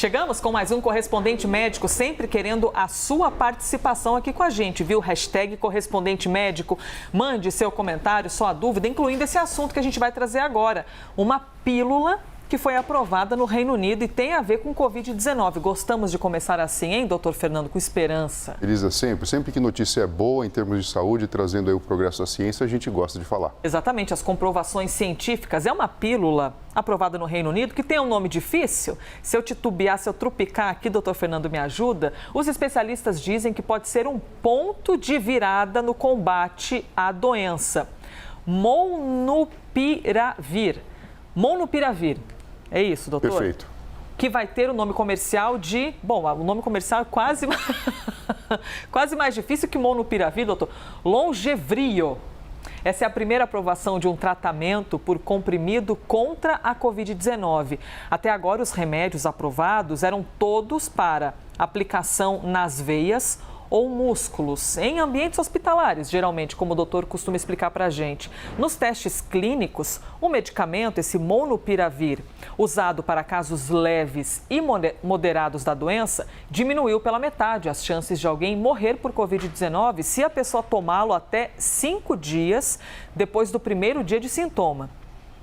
Chegamos com mais um Correspondente Médico, sempre querendo a sua participação aqui com a gente, viu? Hashtag Correspondente Médico. Mande seu comentário, sua dúvida, incluindo esse assunto que a gente vai trazer agora. Uma pílula que foi aprovada no Reino Unido e tem a ver com Covid-19. Gostamos de começar assim, hein, doutor Fernando, com esperança. Elisa, sempre que notícia é boa em termos de saúde, trazendo aí o progresso da ciência, a gente gosta de falar. Exatamente, as comprovações científicas. É uma pílula aprovada no Reino Unido que tem um nome difícil. Se eu titubear, se eu trupicar aqui, doutor Fernando me ajuda, os especialistas dizem que pode ser um ponto de virada no combate à doença. Molnupiravir. Molnupiravir. É isso, doutor? Perfeito. Que vai ter o nome comercial de... Bom, o nome comercial é quase, quase mais difícil que Molnupiravir, doutor. Longevrio. Essa é a primeira aprovação de um tratamento por comprimido contra a Covid-19. Até agora, os remédios aprovados eram todos para aplicação nas veias ou músculos, em ambientes hospitalares, geralmente, como o doutor costuma explicar para a gente. Nos testes clínicos, o medicamento, esse Molnupiravir, usado para casos leves e moderados da doença, diminuiu pela metade as chances de alguém morrer por Covid-19 se a pessoa tomá-lo até 5 dias depois do primeiro dia de sintoma.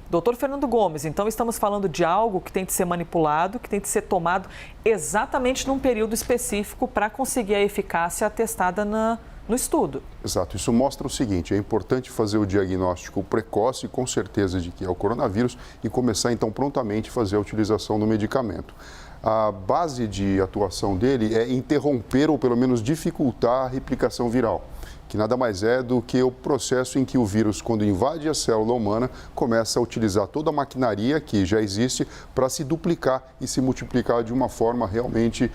Doutor Fernando Gomes, então estamos falando de algo que tem de ser manipulado, que tem de ser tomado exatamente num período específico para conseguir a eficácia atestada no estudo. Exato, isso mostra o seguinte, é importante fazer o diagnóstico precoce, com certeza de que é o coronavírus, e começar então prontamente a fazer a utilização do medicamento. A base de atuação dele é interromper ou pelo menos dificultar a replicação viral, que nada mais é do que o processo em que o vírus, quando invade a célula humana, começa a utilizar toda a maquinaria que já existe para se duplicar e se multiplicar de uma forma realmente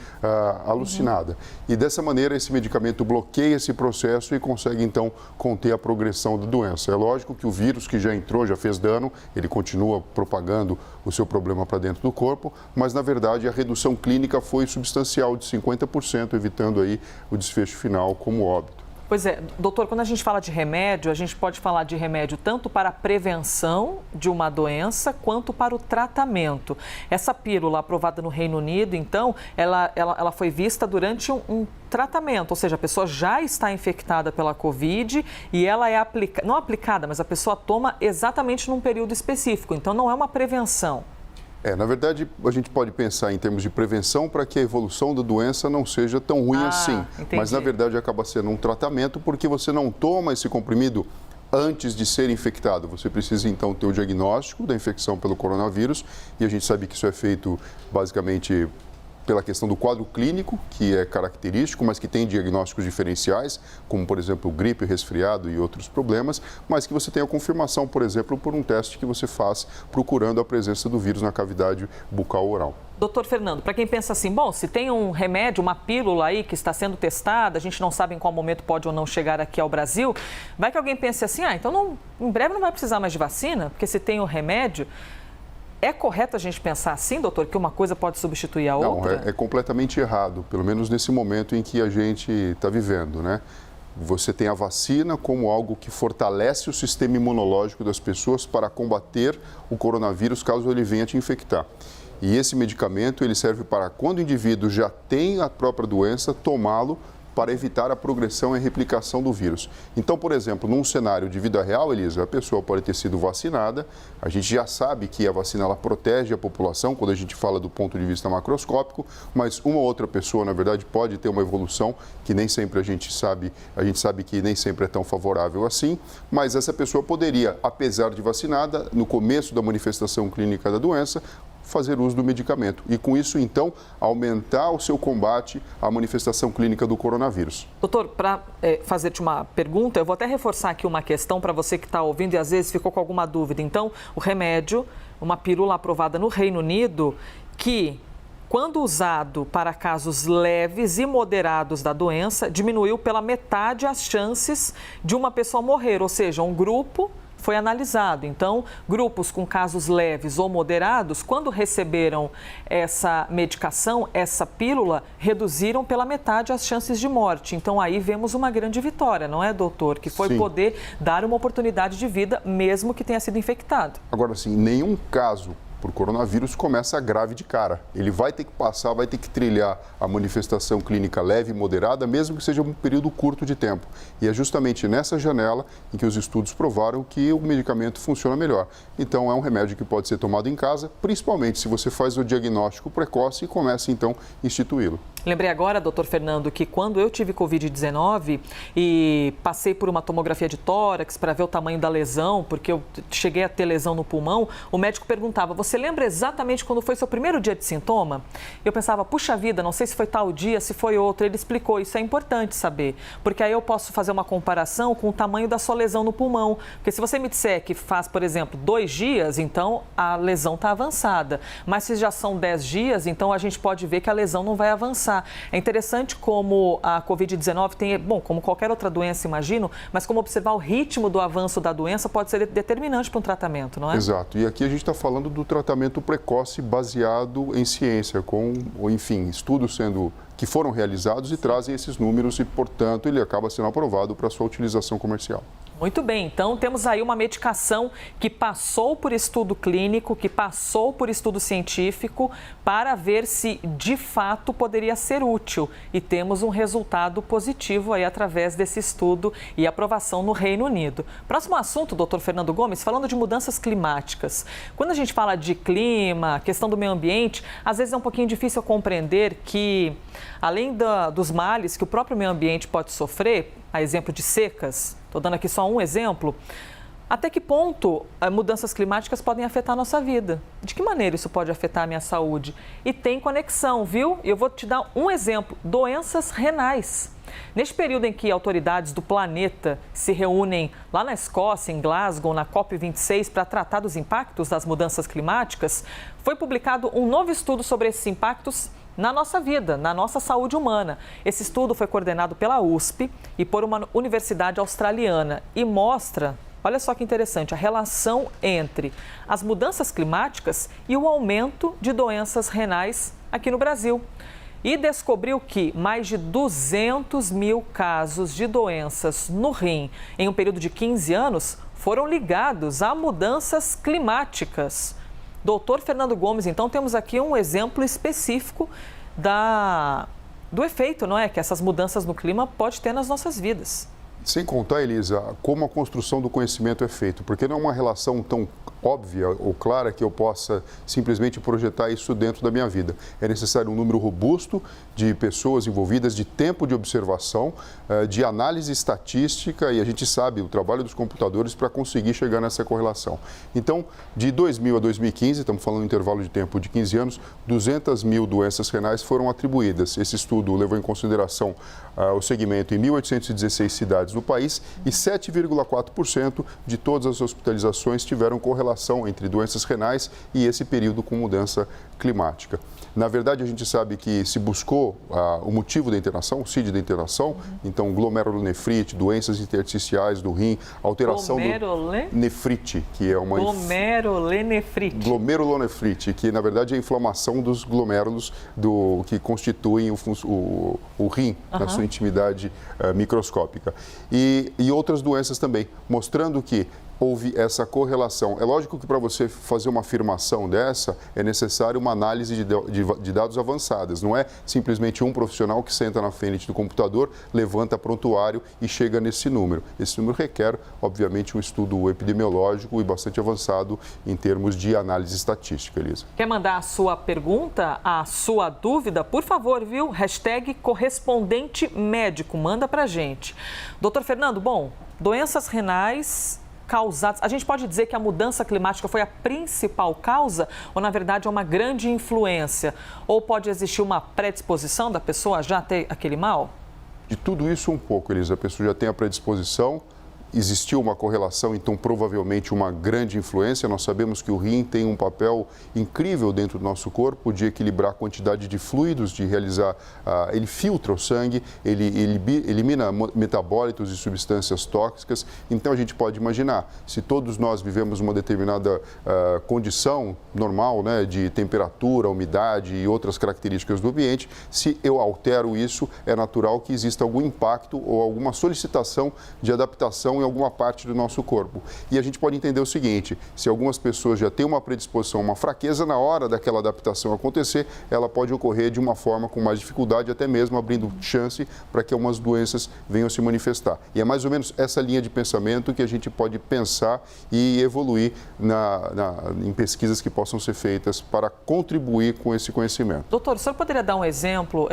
alucinada. E dessa maneira, esse medicamento bloqueia esse processo e consegue, então, conter a progressão da doença. É lógico que o vírus que já entrou, já fez dano, ele continua propagando o seu problema para dentro do corpo, mas, na verdade, a redução clínica foi substancial, de 50%, evitando aí o desfecho final como óbito. Pois é, doutor, quando a gente fala de remédio, a gente pode falar de remédio tanto para a prevenção de uma doença quanto para o tratamento. Essa pílula aprovada no Reino Unido, então, ela foi vista durante um tratamento, ou seja, a pessoa já está infectada pela Covid e ela é não aplicada, mas a pessoa toma exatamente num período específico, então não é uma prevenção. Na verdade, a gente pode pensar em termos de prevenção para que a evolução da doença não seja tão ruim assim. Entendi. Mas, na verdade, acaba sendo um tratamento porque você não toma esse comprimido antes de ser infectado. Você precisa, então, ter o diagnóstico da infecção pelo coronavírus e a gente sabe que isso é feito, basicamente, pela questão do quadro clínico, que é característico, mas que tem diagnósticos diferenciais, como, por exemplo, gripe, resfriado e outros problemas, mas que você tem a confirmação, por exemplo, por um teste que você faz procurando a presença do vírus na cavidade bucal oral. Doutor Fernando, para quem pensa assim, bom, se tem um remédio, uma pílula aí que está sendo testada, a gente não sabe em qual momento pode ou não chegar aqui ao Brasil, vai que alguém pense assim, então em breve não vai precisar mais de vacina, porque se tem o remédio... É correto a gente pensar assim, doutor, que uma coisa pode substituir a outra? Não, é completamente errado, pelo menos nesse momento em que a gente está vivendo, né? Você tem a vacina como algo que fortalece o sistema imunológico das pessoas para combater o coronavírus caso ele venha te infectar. E esse medicamento, ele serve para, quando o indivíduo já tem a própria doença, tomá-lo para evitar a progressão e replicação do vírus. Então, por exemplo, num cenário de vida real, Elisa, a pessoa pode ter sido vacinada, a gente já sabe que a vacina ela protege a população quando a gente fala do ponto de vista macroscópico, mas uma outra pessoa, na verdade, pode ter uma evolução que nem sempre a gente sabe que nem sempre é tão favorável assim, mas essa pessoa poderia, apesar de vacinada, no começo da manifestação clínica da doença, fazer uso do medicamento e, com isso, então, aumentar o seu combate à manifestação clínica do coronavírus. Doutor, para fazer-te uma pergunta, eu vou até reforçar aqui uma questão para você que está ouvindo e às vezes ficou com alguma dúvida. Então, o remédio, uma pílula aprovada no Reino Unido, que, quando usado para casos leves e moderados da doença, diminuiu pela metade as chances de uma pessoa morrer, ou seja, um grupo foi analisado. Então, grupos com casos leves ou moderados, quando receberam essa medicação, essa pílula, reduziram pela metade as chances de morte. Então, aí vemos uma grande vitória, não é, doutor? Que foi poder dar uma oportunidade de vida, mesmo que tenha sido infectado. Agora, sim, nenhum caso por coronavírus começa grave de cara. Ele vai ter que passar, vai ter que trilhar a manifestação clínica leve e moderada, mesmo que seja um período curto de tempo. E é justamente nessa janela em que os estudos provaram que o medicamento funciona melhor. Então, é um remédio que pode ser tomado em casa, principalmente se você faz o diagnóstico precoce e começa, então, a instituí-lo. Lembrei agora, doutor Fernando, que quando eu tive Covid-19 e passei por uma tomografia de tórax para ver o tamanho da lesão, porque eu cheguei a ter lesão no pulmão, o médico perguntava, você lembra exatamente quando foi seu primeiro dia de sintoma? Eu pensava, puxa vida, não sei se foi tal dia, se foi outro. Ele explicou, isso é importante saber, porque aí eu posso fazer uma comparação com o tamanho da sua lesão no pulmão. Porque se você me disser que faz, por exemplo, 2 dias, então a lesão está avançada. Mas se já são 10 dias, então a gente pode ver que a lesão não vai avançar. É interessante como a Covid-19 tem, bom, como qualquer outra doença, imagino, mas como observar o ritmo do avanço da doença pode ser determinante para um tratamento, não é? Exato. E aqui a gente está falando do tratamento precoce baseado em ciência, com, enfim, estudos que foram realizados e trazem esses números e, portanto, ele acaba sendo aprovado para sua utilização comercial. Muito bem, então temos aí uma medicação que passou por estudo clínico, que passou por estudo científico para ver se de fato poderia ser útil e temos um resultado positivo aí através desse estudo e aprovação no Reino Unido. Próximo assunto, doutor Fernando Gomes, falando de mudanças climáticas. Quando a gente fala de clima, questão do meio ambiente, às vezes é um pouquinho difícil compreender que, além dos males que o próprio meio ambiente pode sofrer, a exemplo de secas, estou dando aqui só um exemplo, até que ponto mudanças climáticas podem afetar a nossa vida? De que maneira isso pode afetar a minha saúde? E tem conexão, viu? Eu vou te dar um exemplo, doenças renais. Neste período em que autoridades do planeta se reúnem lá na Escócia, em Glasgow, na COP26, para tratar dos impactos das mudanças climáticas, foi publicado um novo estudo sobre esses impactos na nossa vida, na nossa saúde humana. Esse estudo foi coordenado pela USP e por uma universidade australiana e mostra, olha só que interessante, a relação entre as mudanças climáticas e o aumento de doenças renais aqui no Brasil. E descobriu que mais de 200 mil casos de doenças no rim em um período de 15 anos foram ligados a mudanças climáticas. Doutor Fernando Gomes, então temos aqui um exemplo específico do efeito, não é, que essas mudanças no clima podem ter nas nossas vidas. Sem contar, Elisa, como a construção do conhecimento é feita, porque não é uma relação tão óbvia ou clara que eu possa simplesmente projetar isso dentro da minha vida. É necessário um número robusto de pessoas envolvidas, de tempo de observação, de análise estatística e a gente sabe o trabalho dos computadores para conseguir chegar nessa correlação. Então, de 2000 a 2015, estamos falando de um intervalo de tempo de 15 anos, 200 mil doenças renais foram atribuídas. Esse estudo levou em consideração o segmento em 1.816 cidades do país e 7,4% de todas as hospitalizações tiveram correlação entre doenças renais e esse período com mudança climática. Na verdade, a gente sabe que se buscou o motivo da internação, o CID da internação, então glomerulonefrite, doenças intersticiais do rim, alteração do nefrite, que é uma glomerulonefrite, que na verdade é a inflamação dos glomérulos que constituem o rim na sua intimidade microscópica. E outras doenças também, mostrando que houve essa correlação. É lógico que para você fazer uma afirmação dessa, é necessário uma análise de dados avançadas. Não é simplesmente um profissional que senta na frente do computador, levanta prontuário e chega nesse número. Esse número requer, obviamente, um estudo epidemiológico e bastante avançado em termos de análise estatística, Elisa. Quer mandar a sua pergunta, a sua dúvida? Por favor, viu? #correspondente médico. Manda pra gente. Doutor Fernando, bom, doenças renais causadas. A gente pode dizer que a mudança climática foi a principal causa ou, na verdade, é uma grande influência? Ou pode existir uma predisposição da pessoa a já ter aquele mal? De tudo isso um pouco, Elisa. A pessoa já tem a predisposição. Existiu uma correlação, então provavelmente uma grande influência. Nós sabemos que o rim tem um papel incrível dentro do nosso corpo de equilibrar a quantidade de fluidos, de realizar, ele filtra o sangue, ele elimina metabólitos e substâncias tóxicas. Então a gente pode imaginar, se todos nós vivemos uma determinada condição normal, né, de temperatura, umidade e outras características do ambiente, se eu altero isso, é natural que exista algum impacto ou alguma solicitação de adaptação infecção em alguma parte do nosso corpo. E a gente pode entender o seguinte, se algumas pessoas já têm uma predisposição, uma fraqueza, na hora daquela adaptação acontecer, ela pode ocorrer de uma forma com mais dificuldade, até mesmo abrindo chance para que algumas doenças venham se manifestar. E é mais ou menos essa linha de pensamento que a gente pode pensar e evoluir em pesquisas que possam ser feitas para contribuir com esse conhecimento. Doutor, o senhor poderia dar um exemplo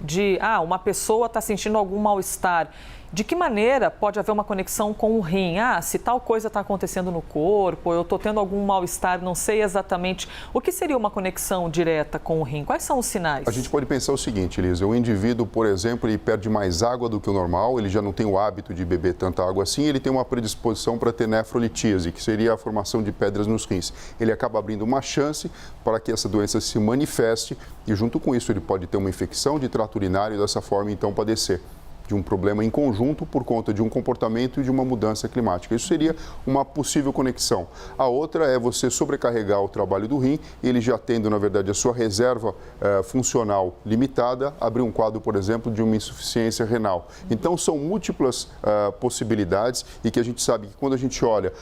de uma pessoa está sentindo algum mal-estar? De que maneira pode haver uma conexão com o rim? Se tal coisa está acontecendo no corpo, eu estou tendo algum mal-estar, não sei exatamente. O que seria uma conexão direta com o rim? Quais são os sinais? A gente pode pensar o seguinte, Elisa, o indivíduo, por exemplo, ele perde mais água do que o normal, ele já não tem o hábito de beber tanta água assim, ele tem uma predisposição para ter nefrolitíase, que seria a formação de pedras nos rins. Ele acaba abrindo uma chance para que essa doença se manifeste e, junto com isso, ele pode ter uma infecção de trato urinário e, dessa forma, então, padecer de um problema em conjunto por conta de um comportamento e de uma mudança climática. Isso seria uma possível conexão. A outra é você sobrecarregar o trabalho do rim, ele já tendo, na verdade, a sua reserva funcional limitada, abrir um quadro, por exemplo, de uma insuficiência renal. Então, são múltiplas possibilidades e que a gente sabe que quando a gente olha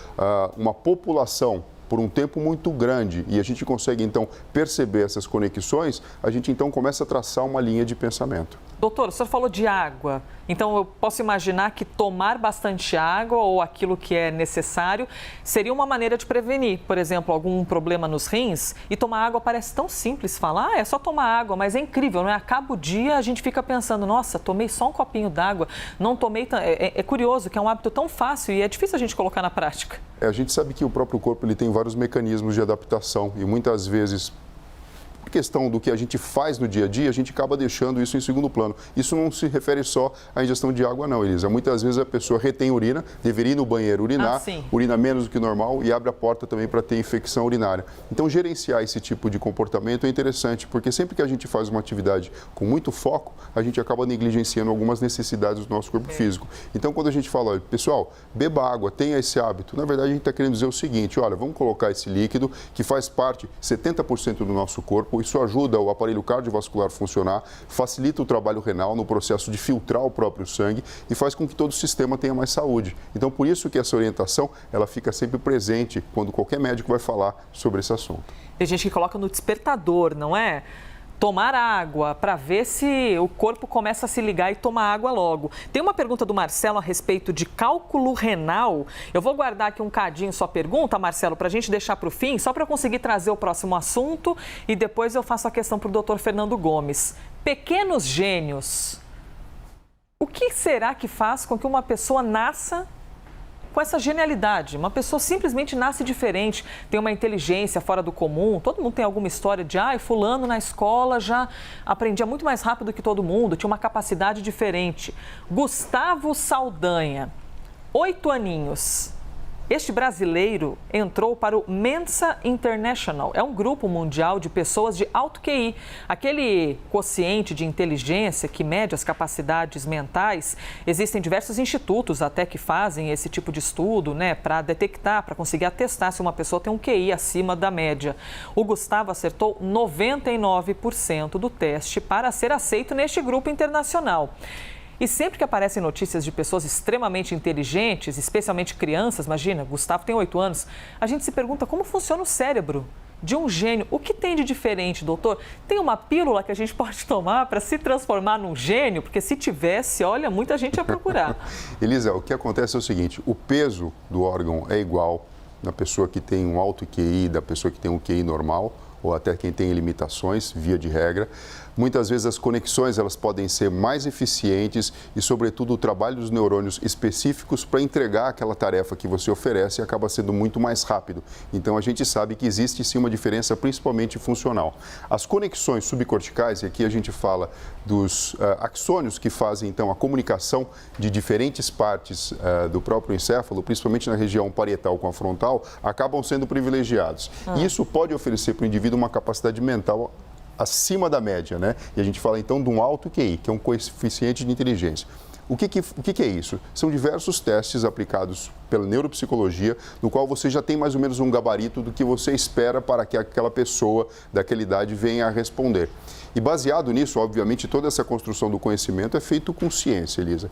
uma população por um tempo muito grande e a gente consegue, então, perceber essas conexões, a gente, então, começa a traçar uma linha de pensamento. Doutor, o senhor falou de água, então eu posso imaginar que tomar bastante água ou aquilo que é necessário seria uma maneira de prevenir, por exemplo, algum problema nos rins. E tomar água parece tão simples falar, é só tomar água, mas é incrível, não é? Acaba o dia, a gente fica pensando, nossa, tomei só um copinho d'água, não tomei... É curioso que é um hábito tão fácil e é difícil a gente colocar na prática. A gente sabe que o próprio corpo ele tem vários mecanismos de adaptação e muitas vezes, por questão do que a gente faz no dia a dia, a gente acaba deixando isso em segundo plano. Isso não se refere só à ingestão de água, não, Elisa. Muitas vezes a pessoa retém urina, deveria ir no banheiro urinar, urina menos do que normal e abre a porta também para ter infecção urinária. Então, gerenciar esse tipo de comportamento é interessante, porque sempre que a gente faz uma atividade com muito foco, a gente acaba negligenciando algumas necessidades do nosso corpo físico. Então, quando a gente fala, olha, pessoal, beba água, tenha esse hábito, na verdade a gente está querendo dizer o seguinte, olha, vamos colocar esse líquido que faz parte 70% do nosso corpo. Isso ajuda o aparelho cardiovascular a funcionar, facilita o trabalho renal no processo de filtrar o próprio sangue e faz com que todo o sistema tenha mais saúde. Então, por isso que essa orientação, ela fica sempre presente quando qualquer médico vai falar sobre esse assunto. Tem gente que coloca no despertador, não é? Tomar água para ver se o corpo começa a se ligar e tomar água logo. Tem uma pergunta do Marcelo a respeito de cálculo renal. Eu vou guardar aqui um cadinho sua pergunta, Marcelo, para a gente deixar para o fim, só para eu conseguir trazer o próximo assunto e depois eu faço a questão para o doutor Fernando Gomes. Pequenos gênios. O que será que faz com que uma pessoa nasça com essa genialidade? Uma pessoa simplesmente nasce diferente, tem uma inteligência fora do comum. Todo mundo tem alguma história de, fulano na escola já aprendia muito mais rápido que todo mundo, tinha uma capacidade diferente. Gustavo Saldanha, 8 aninhos. Este brasileiro entrou para o Mensa International. É um grupo mundial de pessoas de alto QI. Aquele quociente de inteligência que mede as capacidades mentais. Existem diversos institutos até que fazem esse tipo de estudo, né, para detectar, para conseguir atestar se uma pessoa tem um QI acima da média. O Gustavo acertou 99% do teste para ser aceito neste grupo internacional. E sempre que aparecem notícias de pessoas extremamente inteligentes, especialmente crianças, imagina, Gustavo tem 8 anos, a gente se pergunta como funciona o cérebro de um gênio. O que tem de diferente, doutor? Tem uma pílula que a gente pode tomar para se transformar num gênio? Porque se tivesse, olha, muita gente ia procurar. Elisa, o que acontece é o seguinte, o peso do órgão é igual na pessoa que tem um alto QI, da pessoa que tem um QI normal, ou até quem tem limitações, via de regra. Muitas vezes as conexões elas podem ser mais eficientes e, sobretudo, o trabalho dos neurônios específicos para entregar aquela tarefa que você oferece acaba sendo muito mais rápido. Então, a gente sabe que existe sim uma diferença, principalmente funcional. As conexões subcorticais, e aqui a gente fala dos axônios que fazem, então, a comunicação de diferentes partes do próprio encéfalo, principalmente na região parietal com a frontal, acabam sendo privilegiados. E isso pode oferecer para o indivíduo uma capacidade mental acima da média, né? E a gente fala então de um alto QI, que é um coeficiente de inteligência. O que é isso? São diversos testes aplicados pela neuropsicologia, no qual você já tem mais ou menos um gabarito do que você espera para que aquela pessoa daquela idade venha a responder. E baseado nisso, obviamente, toda essa construção do conhecimento é feito com ciência, Elisa.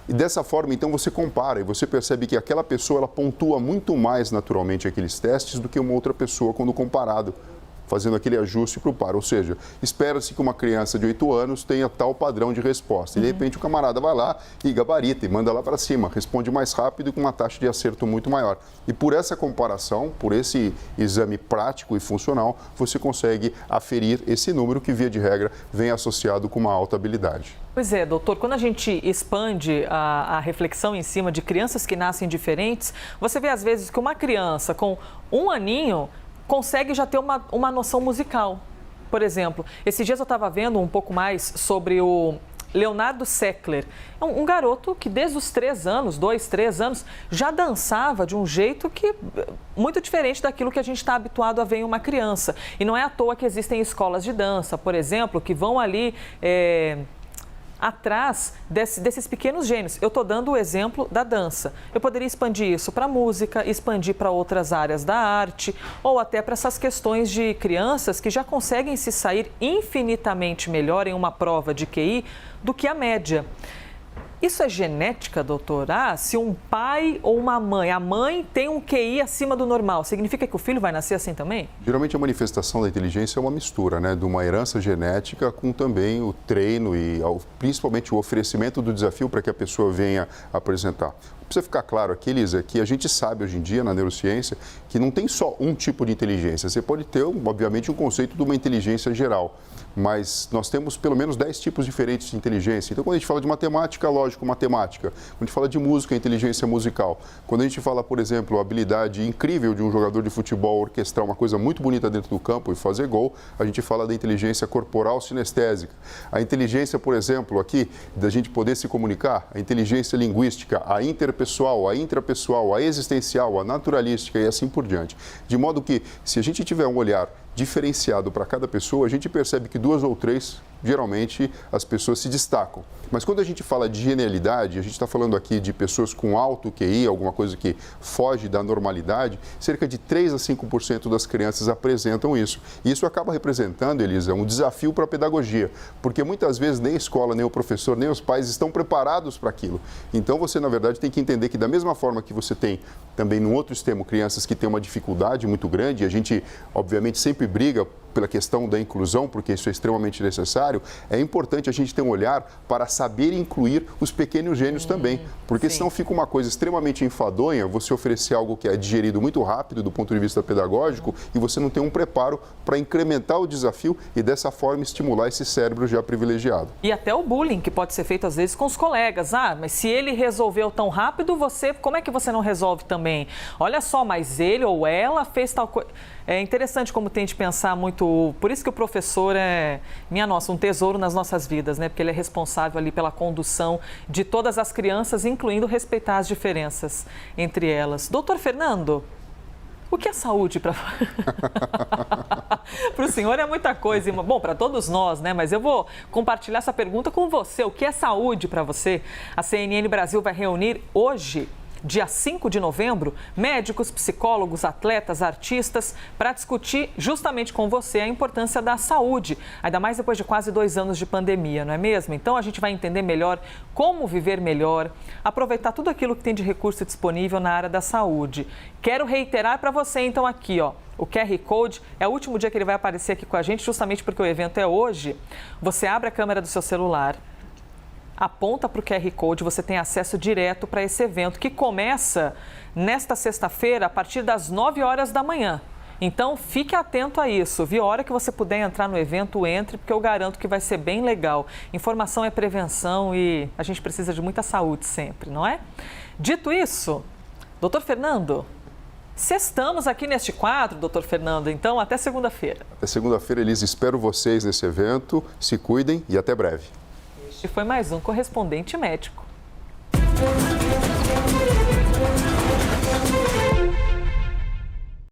E dessa forma, então, você compara e você percebe que aquela pessoa ela pontua muito mais naturalmente aqueles testes do que uma outra pessoa quando comparado, fazendo aquele ajuste para o par. Ou seja, espera-se que uma criança de 8 anos tenha tal padrão de resposta. E, de repente, o camarada vai lá e gabarita e manda lá para cima, responde mais rápido e com uma taxa de acerto muito maior. E por essa comparação, por esse exame prático e funcional, você consegue aferir esse número que, via de regra, vem associado com uma alta habilidade. Pois é, doutor, quando a gente expande a reflexão em cima de crianças que nascem diferentes, você vê às vezes que uma criança com 1 aninho consegue já ter uma noção musical. Por exemplo, esses dias eu estava vendo um pouco mais sobre o Leonardo Seckler. É um garoto que desde os 3 anos, 2, 3 anos, já dançava de um jeito que muito diferente daquilo que a gente está habituado a ver em uma criança. E não é à toa que existem escolas de dança, por exemplo, que vão ali atrás desses pequenos gênios. Eu estou dando o exemplo da dança. Eu poderia expandir isso para a música, expandir para outras áreas da arte, ou até para essas questões de crianças que já conseguem se sair infinitamente melhor em uma prova de QI do que a média. Isso é genética, doutor? Se um pai ou uma mãe, a mãe tem um QI acima do normal, significa que o filho vai nascer assim também? Geralmente a manifestação da inteligência é uma mistura, né, de uma herança genética com também o treino e principalmente o oferecimento do desafio para que a pessoa venha apresentar. Precisa ficar claro aqui, Elisa, que a gente sabe hoje em dia na neurociência que não tem só um tipo de inteligência. Você pode ter, obviamente, um conceito de uma inteligência geral, mas nós temos pelo menos 10 tipos diferentes de inteligência. Então, quando a gente fala de matemática, lógico, matemática. Quando a gente fala de música, inteligência musical. Quando a gente fala, por exemplo, a habilidade incrível de um jogador de futebol orquestrar uma coisa muito bonita dentro do campo e fazer gol, a gente fala da inteligência corporal sinestésica. A inteligência, por exemplo, aqui, da gente poder se comunicar, a inteligência linguística, a interpessoal, a intrapessoal, a existencial, a naturalística e assim por diante. De modo que, se a gente tiver um olhar diferenciado para cada pessoa, a gente percebe que 2 ou 3, geralmente, as pessoas se destacam. Mas quando a gente fala de genialidade, a gente está falando aqui de pessoas com alto QI, alguma coisa que foge da normalidade, cerca de 3 a 5% das crianças apresentam isso. E isso acaba representando, Elisa, um desafio para a pedagogia, porque muitas vezes nem a escola, nem o professor, nem os pais estão preparados para aquilo. Então você, na verdade, tem que entender que da mesma forma que você tem também no outro extremo crianças que têm uma dificuldade muito grande, e a gente, obviamente, sempre briga pela questão da inclusão, porque isso é extremamente necessário, é importante a gente ter um olhar para saber incluir os pequenos gênios também, porque senão fica uma coisa extremamente enfadonha você oferecer algo que é digerido muito rápido do ponto de vista pedagógico e você não tem um preparo para incrementar o desafio e dessa forma estimular esse cérebro já privilegiado. E até o bullying que pode ser feito às vezes com os colegas. Mas se ele resolveu tão rápido, como é que você não resolve também? Olha só, mas ele ou ela fez tal coisa. É interessante como tem de pensar muito, por isso que o professor é, um tesouro nas nossas vidas, né? Porque ele é responsável ali pela condução de todas as crianças, incluindo respeitar as diferenças entre elas. Doutor Fernando, o que é saúde para o senhor? É muita coisa, bom, para todos nós, né? Mas eu vou compartilhar essa pergunta com você. O que é saúde para você? A CNN Brasil vai reunir hoje, dia 5 de novembro, médicos, psicólogos, atletas, artistas, para discutir justamente com você a importância da saúde, ainda mais depois de quase 2 anos de pandemia, não é mesmo? Então a gente vai entender melhor como viver melhor, aproveitar tudo aquilo que tem de recurso disponível na área da saúde. Quero reiterar para você então aqui, o QR Code, é o último dia que ele vai aparecer aqui com a gente, justamente porque o evento é hoje. Você abre a câmera do seu celular, aponta para o QR Code, você tem acesso direto para esse evento que começa nesta sexta-feira a partir das 9 horas da manhã. Então, fique atento a isso, viu? A hora que você puder entrar no evento, entre, porque eu garanto que vai ser bem legal. Informação é prevenção e a gente precisa de muita saúde sempre, não é? Dito isso, doutor Fernando, sextamos aqui neste quadro, doutor Fernando, então até segunda-feira. Até segunda-feira, Elisa, espero vocês nesse evento, se cuidem e até breve. Este foi mais um Correspondente Médico.